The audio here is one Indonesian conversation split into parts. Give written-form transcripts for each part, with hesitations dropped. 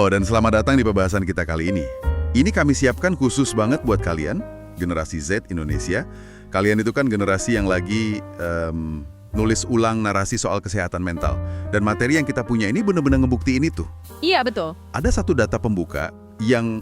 Oh, dan selamat datang di pembahasan kita kali ini. Ini kami siapkan khusus banget buat kalian, generasi Z Indonesia. Kalian itu kan generasi yang lagi nulis ulang narasi soal kesehatan mental. Dan materi yang kita punya ini benar-benar ngebuktiin itu. Iya, betul. Ada satu data pembuka yang,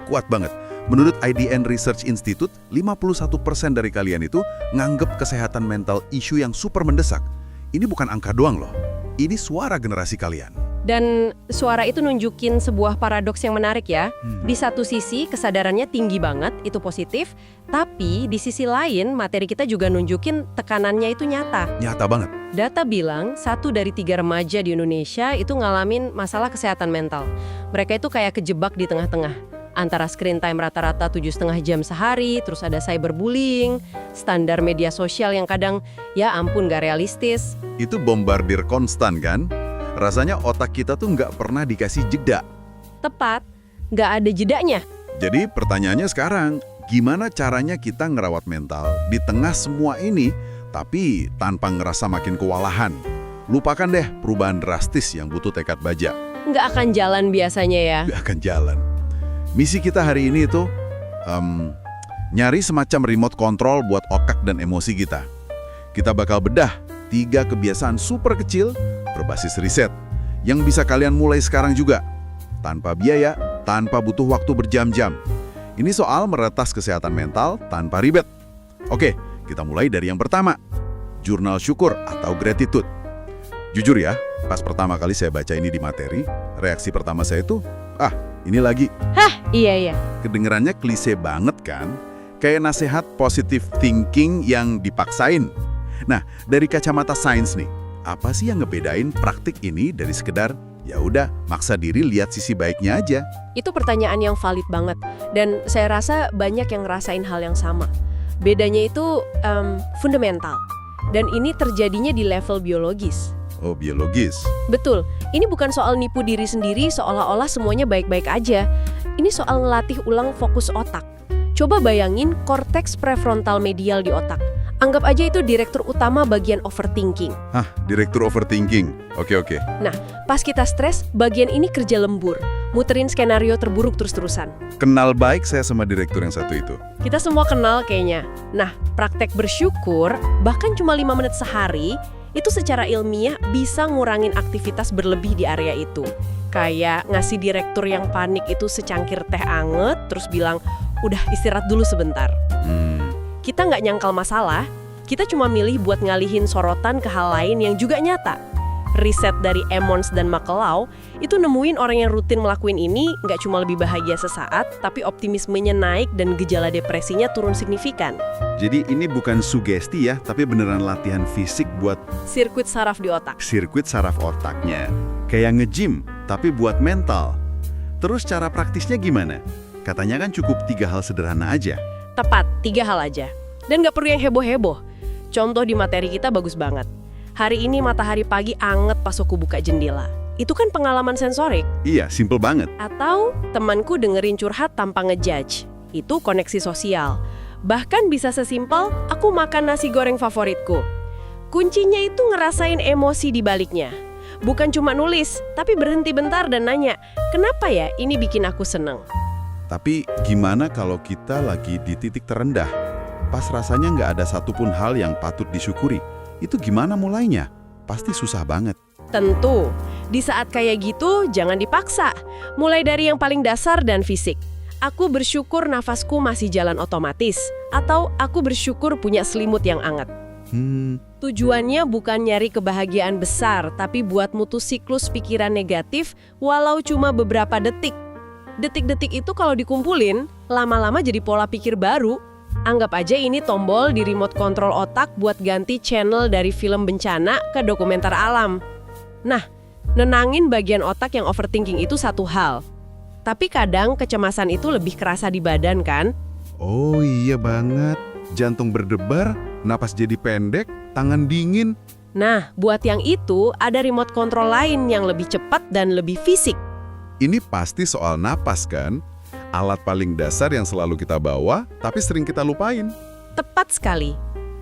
kuat banget. Menurut IDN Research Institute, 51% dari kalian itu nganggep kesehatan mental isu yang super mendesak. Ini bukan angka doang loh. Ini suara generasi kalian. Dan suara itu nunjukin sebuah paradoks yang menarik ya. Di satu sisi kesadarannya tinggi banget, itu positif. Tapi di sisi lain materi kita juga nunjukin tekanannya itu nyata. Nyata banget. Data bilang 1 dari 3 remaja di Indonesia itu ngalamin masalah kesehatan mental. Mereka itu kayak kejebak di tengah-tengah. Antara screen time rata-rata 7,5 jam sehari, terus ada cyberbullying, standar media sosial yang kadang, ya ampun gak realistis. Itu bombardir konstan kan? Rasanya otak kita tuh nggak pernah dikasih jeda. Tepat, gak ada jedanya. Jadi pertanyaannya sekarang, gimana caranya kita ngerawat mental di tengah semua ini, tapi tanpa ngerasa makin kewalahan? Lupakan deh perubahan drastis yang butuh tekad baja. Nggak akan jalan biasanya ya. Nggak akan jalan. Misi kita hari ini itu nyari semacam remote control buat otak dan emosi kita. Kita bakal bedah 3 kebiasaan super kecil berbasis riset yang bisa kalian mulai sekarang juga. Tanpa biaya, tanpa butuh waktu berjam-jam. Ini soal meretas kesehatan mental tanpa ribet. Oke, kita mulai dari yang pertama. Jurnal syukur atau gratitude. Jujur ya, pas pertama kali saya baca ini di materi, reaksi pertama saya itu, ini lagi. Hah, iya. Kedengerannya klise banget kan? Kayak nasihat positive thinking yang dipaksain. Nah, dari kacamata sains nih, apa sih yang ngebedain praktik ini dari sekedar, ya udah maksa diri lihat sisi baiknya aja? Itu pertanyaan yang valid banget. Dan saya rasa banyak yang ngerasain hal yang sama. Bedanya itu fundamental. Dan ini terjadinya di level biologis. Oh, biologis. Betul, ini bukan soal nipu diri sendiri seolah-olah semuanya baik-baik aja. Ini soal ngelatih ulang fokus otak. Coba bayangin korteks prefrontal medial di otak. Anggap aja itu direktur utama bagian overthinking. Direktur overthinking. Oke. Nah, pas kita stres, bagian ini kerja lembur. Muterin skenario terburuk terus-terusan. Kenal baik saya sama direktur yang satu itu. Kita semua kenal kayaknya. Nah, praktek bersyukur, bahkan cuma 5 menit sehari, itu secara ilmiah bisa ngurangin aktivitas berlebih di area itu. Kayak ngasih direktur yang panik itu secangkir teh anget, terus bilang, udah istirahat dulu sebentar. Kita nggak nyangkal masalah, kita cuma milih buat ngalihin sorotan ke hal lain yang juga nyata. Riset dari Emmons dan McLeod itu nemuin orang yang rutin ngelakuin ini nggak cuma lebih bahagia sesaat, tapi optimismenya naik dan gejala depresinya turun signifikan. Jadi ini bukan sugesti ya, tapi beneran latihan fisik buat Sirkuit saraf di otak. sirkuit saraf otaknya. Kayak nge-gym, tapi buat mental. Terus cara praktisnya gimana? Katanya kan cukup 3 hal sederhana aja. Tepat, 3 hal aja. Dan nggak perlu yang heboh-heboh. Contoh di materi kita bagus banget. Hari ini matahari pagi anget pas aku buka jendela. Itu kan pengalaman sensorik. Iya, simple banget. Atau temanku dengerin curhat tanpa ngejudge. Itu koneksi sosial. Bahkan bisa sesimpel, aku makan nasi goreng favoritku. Kuncinya itu ngerasain emosi di baliknya. Bukan cuma nulis, tapi berhenti bentar dan nanya, kenapa ya ini bikin aku seneng? Tapi gimana kalau kita lagi di titik terendah? Pas rasanya nggak ada satupun hal yang patut disyukuri. Itu gimana mulainya? Pasti susah banget. Tentu, di saat kayak gitu jangan dipaksa. Mulai dari yang paling dasar dan fisik. Aku bersyukur nafasku masih jalan otomatis. Atau aku bersyukur punya selimut yang anget. Tujuannya bukan nyari kebahagiaan besar, tapi buat mutus siklus pikiran negatif walau cuma beberapa detik. Detik-detik itu kalau dikumpulin, lama-lama jadi pola pikir baru. Anggap aja ini tombol di remote control otak buat ganti channel dari film bencana ke dokumenter alam. Nah, nenangin bagian otak yang overthinking itu satu hal. Tapi kadang kecemasan itu lebih kerasa di badan kan? Oh iya banget. Jantung berdebar, napas jadi pendek, tangan dingin. Nah, buat yang itu ada remote control lain yang lebih cepat dan lebih fisik. Ini pasti soal napas kan? Alat paling dasar yang selalu kita bawa, tapi sering kita lupain. Tepat sekali.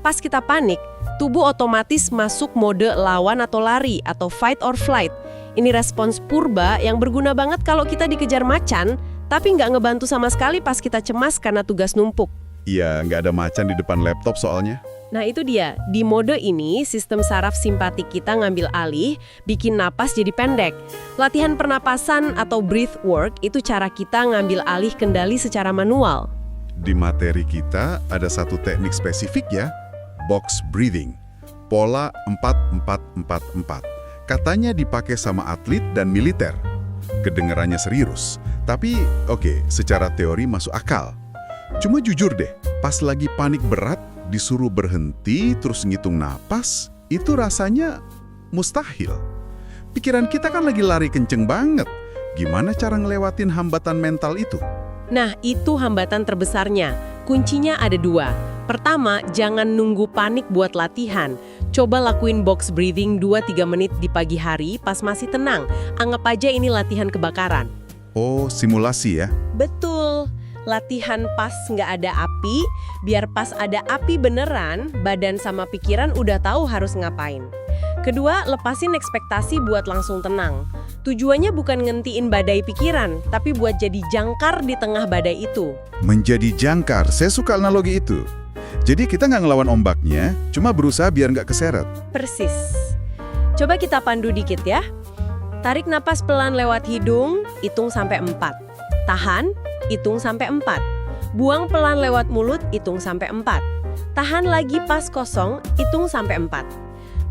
Pas kita panik, tubuh otomatis masuk mode lawan atau lari atau fight or flight. Ini respons purba yang berguna banget kalau kita dikejar macan, tapi nggak ngebantu sama sekali pas kita cemas karena tugas numpuk. Iya, nggak ada macan di depan laptop soalnya. Nah itu dia, di mode ini sistem saraf simpatik kita ngambil alih, bikin napas jadi pendek. Latihan pernapasan atau breath work itu cara kita ngambil alih kendali secara manual. Di materi kita ada satu teknik spesifik ya, box breathing, pola 4-4-4-4. Katanya dipakai sama atlet dan militer. Kedengarannya serius, tapi oke, secara teori masuk akal. Cuma jujur deh, pas lagi panik berat, disuruh berhenti terus ngitung napas, itu rasanya mustahil. Pikiran kita kan lagi lari kenceng banget. Gimana cara ngelewatin hambatan mental itu? Nah, itu hambatan terbesarnya. Kuncinya ada 2. Pertama, jangan nunggu panik buat latihan. Coba lakuin box breathing 2-3 menit di pagi hari pas masih tenang. Anggap aja ini latihan kebakaran. Oh, simulasi ya? Betul. Latihan pas nggak ada api, biar pas ada api beneran, badan sama pikiran udah tahu harus ngapain. Kedua, lepasin ekspektasi buat langsung tenang. Tujuannya bukan ngentiin badai pikiran, tapi buat jadi jangkar di tengah badai itu. Menjadi jangkar, saya suka analogi itu. Jadi kita nggak ngelawan ombaknya, cuma berusaha biar nggak keseret. Persis. Coba kita pandu dikit ya. Tarik napas pelan lewat hidung, hitung sampai 4. Tahan, hitung sampai 4. Buang pelan lewat mulut, hitung sampai 4. Tahan lagi pas kosong, hitung sampai 4.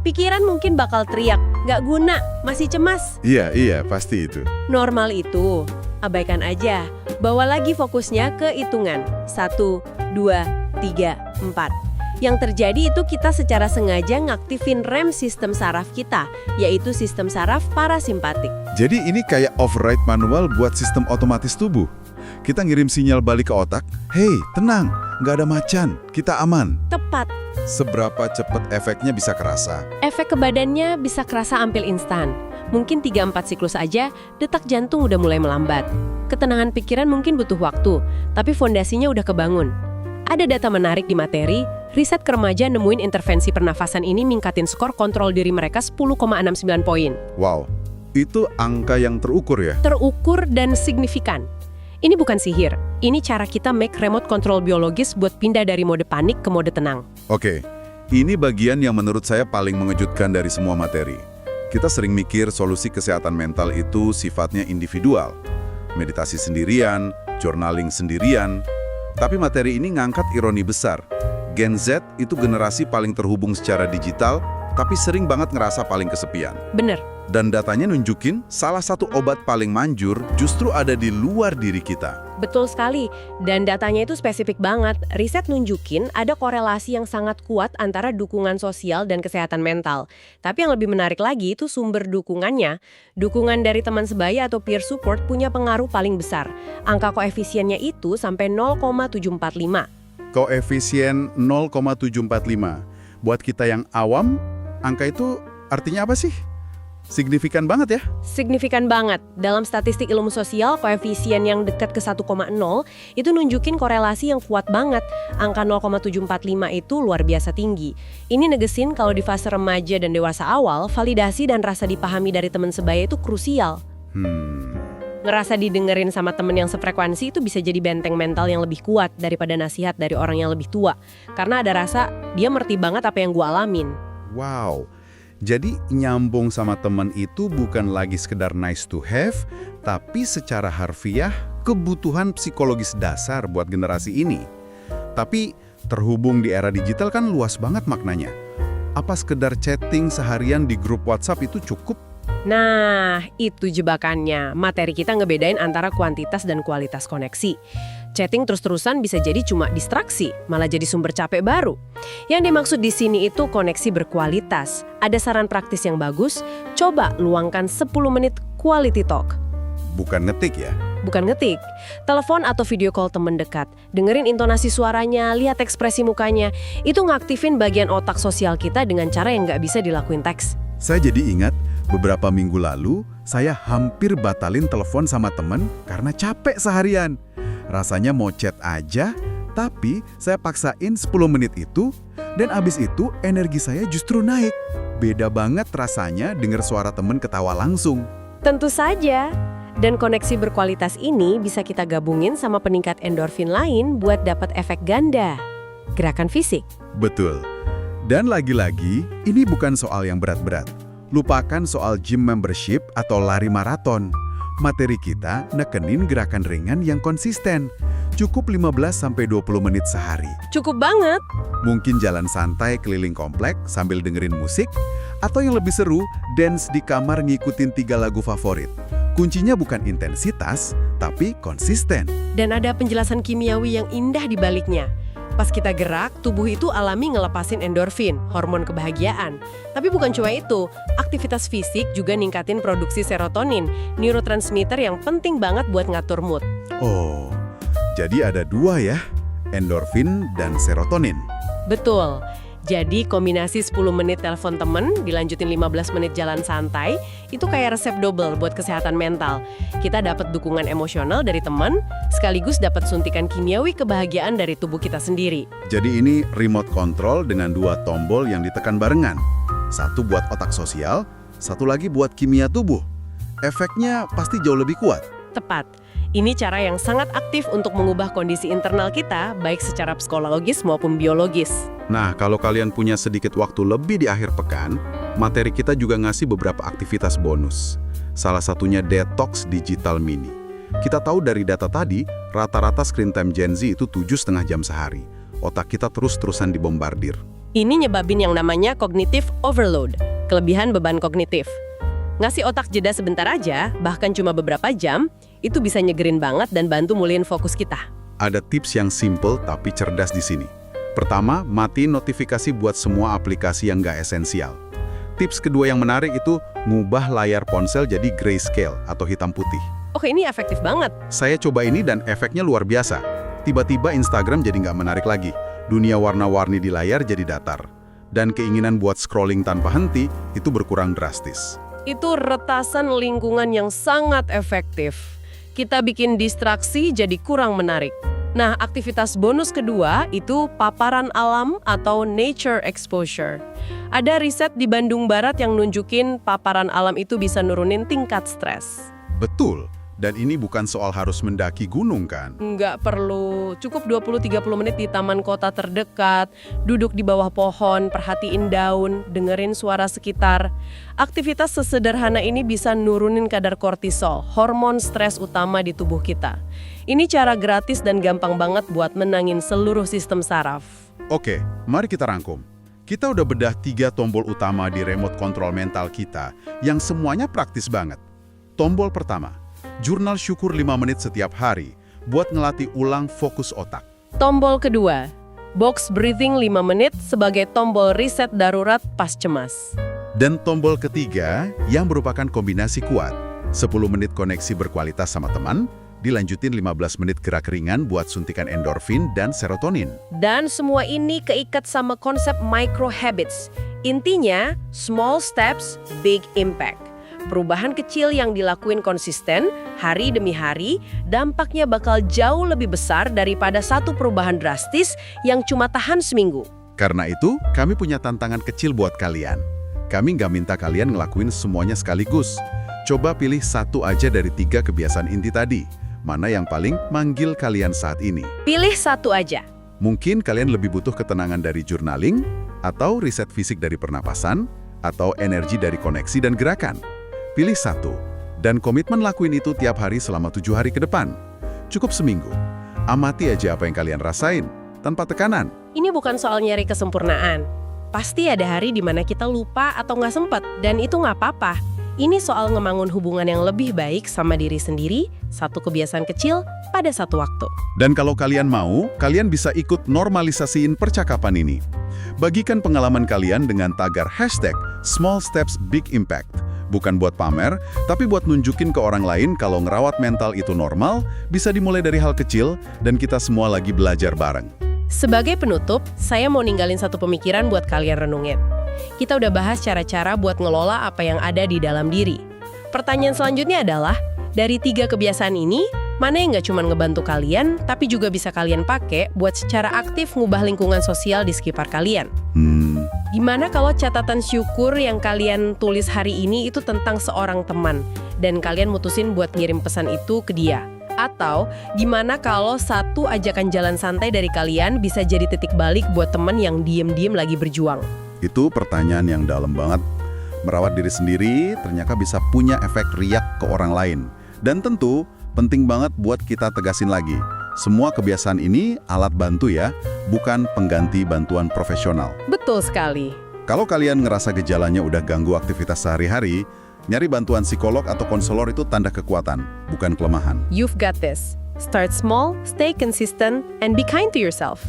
Pikiran mungkin bakal teriak, nggak guna, masih cemas. Iya, pasti itu. Normal itu, abaikan aja. Bawa lagi fokusnya ke hitungan. 1, 2, 3, 4. Yang terjadi itu kita secara sengaja ngaktifin rem sistem saraf kita, yaitu sistem saraf parasimpatik. Jadi ini kayak override manual buat sistem otomatis tubuh. Kita ngirim sinyal balik ke otak, "Hei, tenang, nggak ada macan, kita aman." Tepat. Seberapa cepat efeknya bisa kerasa? Efek ke badannya bisa kerasa hampir instan. Mungkin 3-4 siklus aja, detak jantung udah mulai melambat. Ketenangan pikiran mungkin butuh waktu, tapi fondasinya udah kebangun. Ada data menarik di materi, riset ke remaja nemuin intervensi pernafasan ini ningkatin skor kontrol diri mereka 10,69 poin. Wow, itu angka yang terukur ya? Terukur dan signifikan. Ini bukan sihir, ini cara kita make remote control biologis buat pindah dari mode panik ke mode tenang. Oke, ini bagian yang menurut saya paling mengejutkan dari semua materi. Kita sering mikir solusi kesehatan mental itu sifatnya individual. Meditasi sendirian, journaling sendirian. Tapi materi ini ngangkat ironi besar. Gen Z itu generasi paling terhubung secara digital, tapi sering banget ngerasa paling kesepian. Bener. Dan datanya nunjukin salah satu obat paling manjur justru ada di luar diri kita. Betul sekali, dan datanya itu spesifik banget. Riset nunjukin ada korelasi yang sangat kuat antara dukungan sosial dan kesehatan mental. Tapi yang lebih menarik lagi itu sumber dukungannya. Dukungan dari teman sebaya atau peer support punya pengaruh paling besar. Angka koefisiennya itu sampai 0,745. Koefisien 0,745. Buat kita yang awam, angka itu artinya apa sih? Signifikan banget ya? Signifikan banget. Dalam statistik ilmu sosial, koefisien yang dekat ke 1,0 itu nunjukin korelasi yang kuat banget. Angka 0,745 itu luar biasa tinggi. Ini negesin kalau di fase remaja dan dewasa awal, validasi dan rasa dipahami dari teman sebaya itu krusial. Ngerasa didengerin sama temen yang sefrekuensi itu bisa jadi benteng mental yang lebih kuat daripada nasihat dari orang yang lebih tua. Karena ada rasa, dia ngerti banget apa yang gua alamin. Wow. Jadi nyambung sama teman itu bukan lagi sekedar nice to have, tapi secara harfiah kebutuhan psikologis dasar buat generasi ini. Tapi terhubung di era digital kan luas banget maknanya. Apa sekedar chatting seharian di grup WhatsApp itu cukup? Nah, itu jebakannya. Materi kita ngebedain antara kuantitas dan kualitas koneksi. Chatting terus-terusan bisa jadi cuma distraksi, malah jadi sumber capek baru. Yang dimaksud di sini itu koneksi berkualitas. Ada saran praktis yang bagus, coba luangkan 10 menit quality talk. Bukan ngetik ya? Bukan ngetik. Telepon atau video call temen dekat. Dengerin intonasi suaranya, lihat ekspresi mukanya. Itu ngaktifin bagian otak sosial kita dengan cara yang nggak bisa dilakuin teks. Saya jadi ingat, beberapa minggu lalu, saya hampir batalin telepon sama teman karena capek seharian. Rasanya mau chat aja, tapi saya paksain 10 menit itu, dan abis itu energi saya justru naik. beda banget rasanya dengar suara temen ketawa langsung. Tentu saja. Dan koneksi berkualitas ini bisa kita gabungin sama peningkat endorfin lain buat dapat efek ganda. Gerakan fisik. Betul. Dan lagi-lagi, ini bukan soal yang berat-berat. Lupakan soal gym membership atau lari maraton. Materi kita nekenin gerakan ringan yang konsisten. Cukup 15-20 menit sehari. Cukup banget. Mungkin jalan santai keliling komplek sambil dengerin musik, atau yang lebih seru, dance di kamar ngikutin 3 lagu favorit. Kuncinya bukan intensitas, tapi konsisten. Dan ada penjelasan kimiawi yang indah di baliknya. Pas kita gerak, tubuh itu alami ngelepasin endorfin, hormon kebahagiaan. Tapi bukan cuma itu, aktivitas fisik juga ningkatin produksi serotonin, neurotransmitter yang penting banget buat ngatur mood. Oh, jadi ada 2 ya, endorfin dan serotonin. Betul. Jadi kombinasi 10 menit telepon temen, dilanjutin 15 menit jalan santai, itu kayak resep double buat kesehatan mental. Kita dapat dukungan emosional dari teman, sekaligus dapat suntikan kimiawi kebahagiaan dari tubuh kita sendiri. Jadi ini remote control dengan 2 tombol yang ditekan barengan. Satu buat otak sosial, satu lagi buat kimia tubuh. Efeknya pasti jauh lebih kuat. Tepat. Ini cara yang sangat aktif untuk mengubah kondisi internal kita, baik secara psikologis maupun biologis. Nah, kalau kalian punya sedikit waktu lebih di akhir pekan, materi kita juga ngasih beberapa aktivitas bonus. Salah satunya detox digital mini. Kita tahu dari data tadi, rata-rata screen time Gen Z itu 7,5 jam sehari. Otak kita terus-terusan dibombardir. Ini nyebabin yang namanya cognitive overload, kelebihan beban kognitif. Ngasih otak jeda sebentar aja, bahkan cuma beberapa jam, itu bisa nyegerin banget dan bantu mulihin fokus kita. Ada tips yang simple tapi cerdas di sini. Pertama, matiin notifikasi buat semua aplikasi yang nggak esensial. Tips kedua yang menarik itu ngubah layar ponsel jadi grayscale atau hitam putih. Oke, ini efektif banget. Saya coba ini dan efeknya luar biasa. Tiba-tiba Instagram jadi nggak menarik lagi. Dunia warna-warni di layar jadi datar. Dan keinginan buat scrolling tanpa henti itu berkurang drastis. Itu retasan lingkungan yang sangat efektif. Kita bikin distraksi jadi kurang menarik. Nah, aktivitas bonus kedua itu paparan alam atau nature exposure. Ada riset di Bandung Barat yang nunjukin paparan alam itu bisa nurunin tingkat stres. Betul, dan ini bukan soal harus mendaki gunung kan? Nggak perlu, cukup 20-30 menit di taman kota terdekat, duduk di bawah pohon, perhatiin daun, dengerin suara sekitar. Aktivitas sesederhana ini bisa nurunin kadar kortisol, hormon stres utama di tubuh kita. Ini cara gratis dan gampang banget buat menangin seluruh sistem saraf. Oke, mari kita rangkum. Kita udah bedah 3 tombol utama di remote control mental kita yang semuanya praktis banget. Tombol pertama, jurnal syukur 5 menit setiap hari buat ngelatih ulang fokus otak. Tombol kedua, box breathing 5 menit sebagai tombol riset darurat pas cemas. Dan tombol ketiga yang merupakan kombinasi kuat, 10 menit koneksi berkualitas sama teman, dilanjutin 15 menit gerak ringan buat suntikan endorfin dan serotonin. Dan semua ini keikat sama konsep micro habits. Intinya, small steps, big impact. Perubahan kecil yang dilakuin konsisten, hari demi hari, dampaknya bakal jauh lebih besar daripada satu perubahan drastis yang cuma tahan seminggu. Karena itu, kami punya tantangan kecil buat kalian. Kami nggak minta kalian ngelakuin semuanya sekaligus. Coba pilih satu aja dari 3 kebiasaan inti tadi. Mana yang paling manggil kalian saat ini? Pilih satu aja. Mungkin kalian lebih butuh ketenangan dari journaling, atau riset fisik dari pernapasan, atau energi dari koneksi dan gerakan. Pilih satu, dan komitmen lakuin itu tiap hari selama 7 hari ke depan. Cukup seminggu. Amati aja apa yang kalian rasain, tanpa tekanan. Ini bukan soal nyari kesempurnaan. Pasti ada hari di mana kita lupa atau nggak sempet, dan itu nggak apa-apa. Ini soal ngebangun hubungan yang lebih baik sama diri sendiri, satu kebiasaan kecil pada satu waktu. Dan kalau kalian mau, kalian bisa ikut normalisasiin percakapan ini. Bagikan pengalaman kalian dengan tagar #SmallStepsBigImpact. Bukan buat pamer, tapi buat nunjukin ke orang lain kalau ngerawat mental itu normal, bisa dimulai dari hal kecil, dan kita semua lagi belajar bareng. Sebagai penutup, saya mau ninggalin satu pemikiran buat kalian renungin. Kita udah bahas cara-cara buat ngelola apa yang ada di dalam diri. Pertanyaan selanjutnya adalah, dari 3 kebiasaan ini, mana yang nggak cuma ngebantu kalian, tapi juga bisa kalian pakai buat secara aktif ngubah lingkungan sosial di sekitar kalian? Gimana kalau catatan syukur yang kalian tulis hari ini itu tentang seorang teman, dan kalian mutusin buat ngirim pesan itu ke dia? Atau gimana kalau satu ajakan jalan santai dari kalian bisa jadi titik balik buat teman yang diem-diem lagi berjuang? Itu pertanyaan yang dalam banget. Merawat diri sendiri ternyata bisa punya efek riak ke orang lain. Dan tentu penting banget buat kita tegasin lagi. Semua kebiasaan ini alat bantu ya, bukan pengganti bantuan profesional. Betul sekali. Kalau kalian ngerasa gejalanya udah ganggu aktivitas sehari-hari, nyari bantuan psikolog atau konselor itu tanda kekuatan, bukan kelemahan. You've got this. Start small, stay consistent, and be kind to yourself.